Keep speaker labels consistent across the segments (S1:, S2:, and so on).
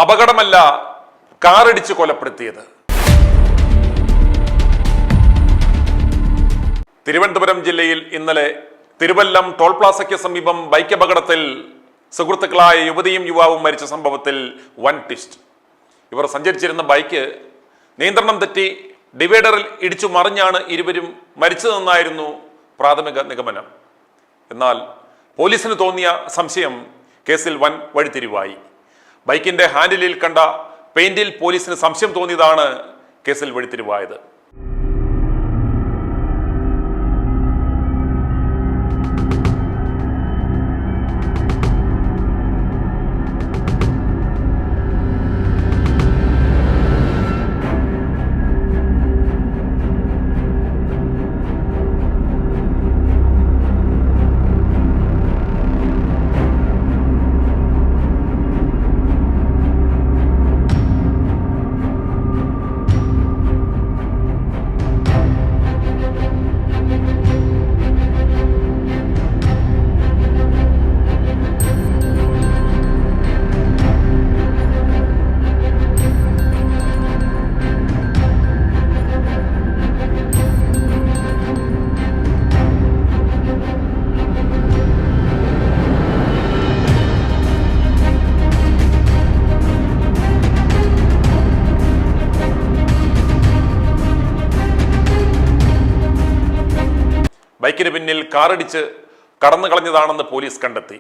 S1: അപകടമല്ല, കാറിടിച്ച് കൊലപ്പെടുത്തിയത്. തിരുവനന്തപുരം ജില്ലയിൽ ഇന്നലെ തിരുവല്ലം ടോൾ പ്ലാസയ്ക്ക് സമീപം ബൈക്ക് അപകടത്തിൽ സുഹൃത്തുക്കളായ യുവതിയും യുവാവും മരിച്ച സംഭവത്തിൽ വൻ ട്വിസ്റ്റ്. ഇവർ സഞ്ചരിച്ചിരുന്ന ബൈക്ക് നിയന്ത്രണം തെറ്റി ഡിവൈഡറിൽ ഇടിച്ചു മറിഞ്ഞാണ് ഇരുവരും മരിച്ചതെന്നായിരുന്നു പ്രാഥമിക നിഗമനം. എന്നാൽ പോലീസിന് തോന്നിയ സംശയം കേസിൽ വൻ വഴിത്തിരിവായി. ബൈക്കിന്റെ ഹാൻഡിലിൽ കണ്ട പെയിന്റിൽ പോലീസിന് സംശയം തോന്നിയതാണ് കേസിൽ വഴിത്തിരിവായത്. ബൈക്കിന് പിന്നിൽ കാറിടിച്ച് കടന്നു കളഞ്ഞതാണെന്ന് പോലീസ് കണ്ടെത്തി.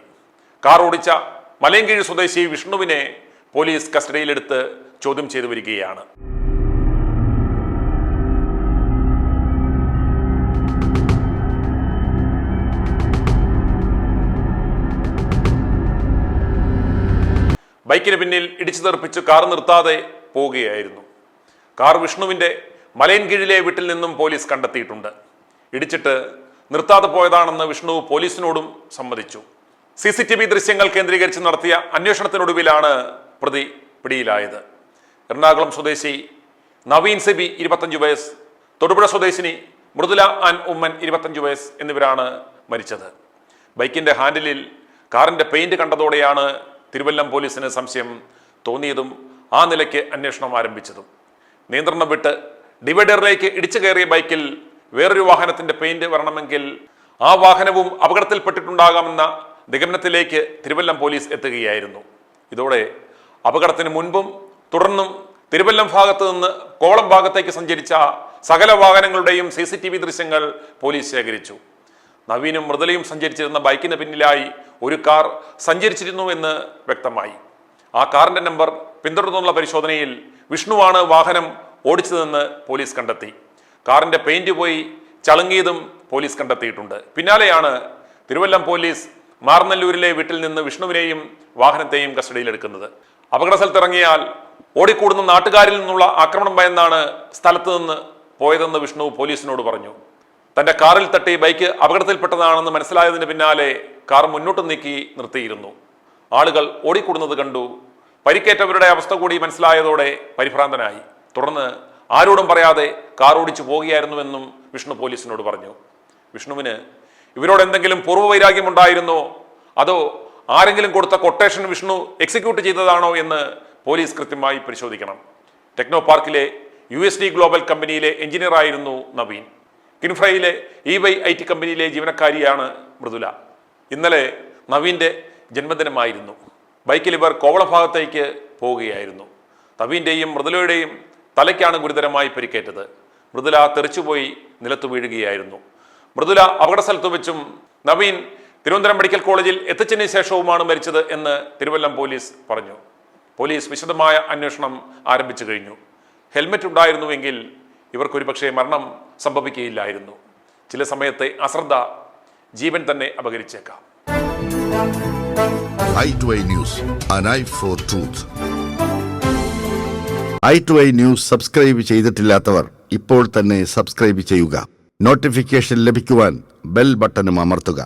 S1: കാർ ഓടിച്ച മലയൻകീഴ് സ്വദേശി വിഷ്ണുവിനെ പോലീസ് കസ്റ്റഡിയിലെടുത്ത് ചോദ്യം ചെയ്തു വരികയാണ്. ബൈക്കിന് പിന്നിൽ ഇടിച്ചു തെറിപ്പിച്ച് കാർ നിർത്താതെ പോവുകയായിരുന്നു. കാർ വിഷ്ണുവിന്റെ മലയൻകീഴിലെ വീട്ടിൽ നിന്നും പോലീസ് കണ്ടെത്തിയിട്ടുണ്ട്. ഇടിച്ചിട്ട് നിർത്താതെ പോയതാണെന്ന് വിഷ്ണു പോലീസിനോടും സമ്മതിച്ചു. CCTV ദൃശ്യങ്ങൾ കേന്ദ്രീകരിച്ച് നടത്തിയ അന്വേഷണത്തിനൊടുവിലാണ് പ്രതി പിടിയിലായത്. എറണാകുളം സ്വദേശി നവീൻ സെബി 25 വയസ്സ്, തൊടുപുഴ സ്വദേശിനി മൃദുല ആൻ ഉമ്മൻ 25 വയസ്സ് എന്നിവരാണ് മരിച്ചത്. ബൈക്കിന്റെ ഹാൻഡിലിൽ കാറിന്റെ പെയിന്റ് കണ്ടതോടെയാണ് തിരുവല്ലം പോലീസിന് സംശയം തോന്നിയതും ആ നിലയ്ക്ക് അന്വേഷണം ആരംഭിച്ചതും. നിയന്ത്രണം വിട്ട് ഡിവൈഡറിലേക്ക് ഇടിച്ചു കയറിയ ബൈക്കിൽ വേറൊരു വാഹനത്തിന്റെ പെയിന്റ് വരണമെങ്കിൽ ആ വാഹനവും അപകടത്തിൽപ്പെട്ടിട്ടുണ്ടാകാമെന്ന നിഗമനത്തിലേക്ക് തിരുവല്ലം പോലീസ് എത്തുകയായിരുന്നു. ഇതോടെ അപകടത്തിന് മുൻപും തുടർന്നും തിരുവല്ലം ഭാഗത്ത് നിന്ന് കോളം ഭാഗത്തേക്ക് സഞ്ചരിച്ച സകല വാഹനങ്ങളുടെയും CCTV ദൃശ്യങ്ങൾ പോലീസ് ശേഖരിച്ചു. നവീനും മൃദുലയും സഞ്ചരിച്ചിരുന്ന ബൈക്കിന് പിന്നിലായി ഒരു കാർ സഞ്ചരിച്ചിരുന്നു എന്ന് വ്യക്തമായി. ആ കാറിന്റെ നമ്പർ പിന്തുടർന്നുള്ള പരിശോധനയിൽ വിഷ്ണുവാണ് വാഹനം ഓടിച്ചതെന്ന് പോലീസ് കണ്ടെത്തി. കാറിന്റെ പെയിന്റ് പോയി ചളുങ്ങിയതും പോലീസ് കണ്ടെത്തിയിട്ടുണ്ട്. പിന്നാലെയാണ് തിരുവല്ലം പോലീസ് മാർനല്ലൂരിലെ വീട്ടിൽ നിന്ന് വിഷ്ണുവിനെയും വാഹനത്തെയും കസ്റ്റഡിയിലെടുക്കുന്നത്. അപകട സ്ഥലത്തിറങ്ങിയാൽ ഓടിക്കൂടുന്ന നാട്ടുകാരിൽ നിന്നുള്ള ആക്രമണം ഭയന്നാണ് സ്ഥലത്ത് നിന്ന് പോയതെന്ന് വിഷ്ണു പോലീസിനോട് പറഞ്ഞു. തന്റെ കാറിൽ തട്ടി ബൈക്ക് അപകടത്തിൽപ്പെട്ടതാണെന്ന് മനസ്സിലായതിന് പിന്നാലെ കാർ മുന്നോട്ട് നീക്കി നിർത്തിയിരുന്നു. ആളുകൾ ഓടിക്കൂടുന്നത് കണ്ടു. പരിക്കേറ്റവരുടെ അവസ്ഥ കൂടി മനസ്സിലായതോടെ പരിഭ്രാന്തനായി. തുടർന്ന് ആരോടും പറയാതെ കാർ ഓടിച്ചു പോകുകയായിരുന്നുവെന്നും വിഷ്ണു പോലീസിനോട് പറഞ്ഞു. വിഷ്ണുവിന് ഇവരോട് എന്തെങ്കിലും പൂർവ്വവൈരാഗ്യമുണ്ടായിരുന്നോ, അതോ ആരെങ്കിലും കൊടുത്ത കൊട്ടേഷൻ വിഷ്ണു എക്സിക്യൂട്ട് ചെയ്തതാണോ എന്ന് പോലീസ് കൃത്യമായി പരിശോധിക്കണം. ടെക്നോ പാർക്കിലെ USD ഗ്ലോബൽ കമ്പനിയിലെ എഞ്ചിനീയറായിരുന്നു നവീൻ. കിൻഫ്രയിലെ EY IT കമ്പനിയിലെ ജീവനക്കാരിയാണ് മൃദുല. ഇന്നലെ നവീന്റെ ജന്മദിനമായിരുന്നു. ബൈക്കിൽ ഇവർ കോവള ഭാഗത്തേക്ക് പോവുകയായിരുന്നു. നവീന്റെയും മൃദുലയുടെയും തലയ്ക്കാണ് ഗുരുതരമായി പരിക്കേറ്റത്. മൃദുല തെറിച്ചുപോയി നിലത്തു വീഴുകയായിരുന്നു. മൃദുല അപകട സ്ഥലത്ത് വെച്ചും നവീൻ തിരുവനന്തപുരം മെഡിക്കൽ കോളേജിൽ എത്തിച്ചതിന് ശേഷവുമാണ് മരിച്ചത് എന്ന് തിരുവല്ലം പോലീസ് പറഞ്ഞു. പോലീസ് വിശദമായ അന്വേഷണം ആരംഭിച്ചു കഴിഞ്ഞു. ഹെൽമെറ്റ് ഉണ്ടായിരുന്നുവെങ്കിൽ ഇവർക്കൊരു പക്ഷേ മരണം സംഭവിക്കുകയില്ലായിരുന്നു. ചില സമയത്തെ അശ്രദ്ധ ജീവൻ തന്നെ അപകരിച്ചേക്കാം.
S2: i2i News, an eye for truth. i2i News subscribe ചെയ്തിട്ടില്ലാത്തവർ ഇപ്പോൾ തന്നെ സബ്സ്ക്രൈബ് ചെയ്യുക. നോട്ടിഫിക്കേഷൻ ലഭിക്കുവാൻ ബെൽ ബട്ടണും അമർത്തുക.